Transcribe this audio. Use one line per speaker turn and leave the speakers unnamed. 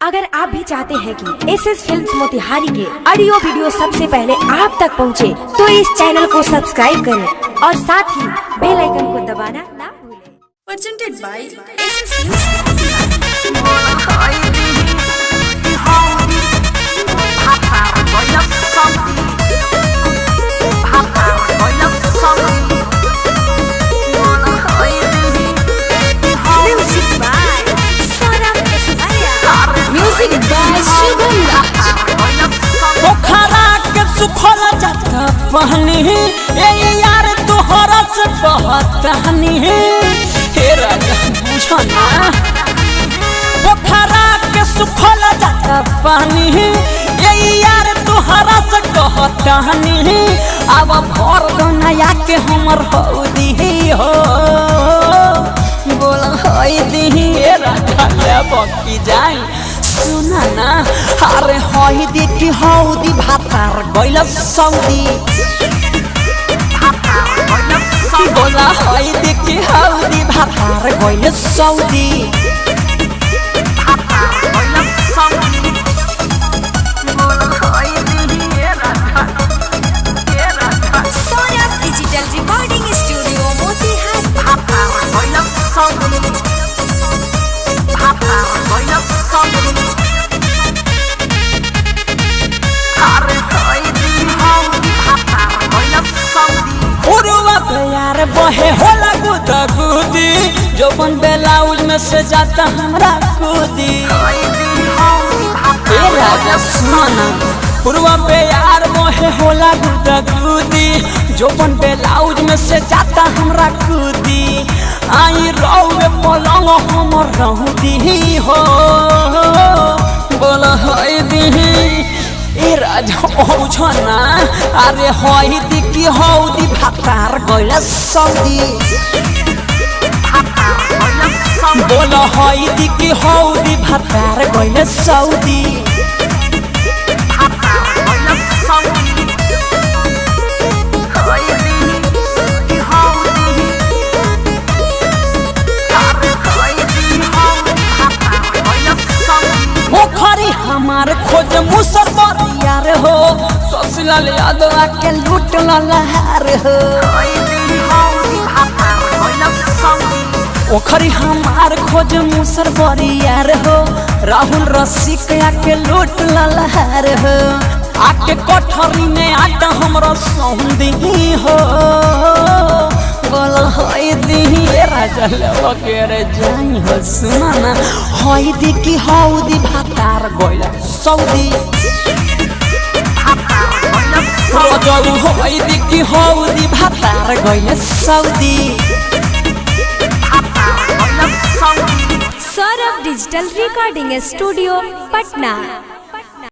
अगर आप भी चाहते हैं कि एसएस फिल्म्स मोतिहारी के ऑडियो वीडियो सबसे पहले आप तक पहुंचे, तो इस चैनल को सब्सक्राइब करें और साथ ही बेल आइकन को दबाना ना भूलें।
Presented by SS Films Music by Shubham Raj।
पोखरा के सुखल जाता पहनी ए यार तोहरा से बहतानी हे राजा बुझना। पोखरा के सुखल जाता पहनी ए यार तोहरा से कहतानी। अब भर गनया के हमर हौदी हो बोल हई दी राजा ले बकी जाई सुना ना। अरे हई देखी हौदी भातार गइल सऊदी बोला हई देखी हौदी भातार गइल Saudi.
Sonia Digital Recording Studio Motiharri।
उरुआ प्यार बहे होला गुदा गुदी जौवन ब्लाउज में से जाता हमरा कूदी। ए राजा सुना उरुआ प्यार बहे होला गुदा गुदी जौवन ब्लाउज में से जाता हमरा कूदी। आई रौवे पलंग हमर रहूदी हो बोल हई दी ए राजा औछना। अरे हई दिकी हौदी भातार गइल सऊदी बोल हई दिकी हौदी भातार गइल सऊदी। पोखरी हमार खोज मुसफर यार हो ससुराल यादव आके लूट लहार हो। पोखरी हमार खोज मुसर यार हो राहुल रसिक आके लूट लहार हो। आके कोठरी में आटा हमरा सौंदी हो बोल हई दी राजा लेवा के रे जाई हो सुना ना। हई दी की हौदी भातार गइल सऊदी रोजऊ हई दी की हौदी भातार गइल Saudi.
Saurabh digital recording studio Patna.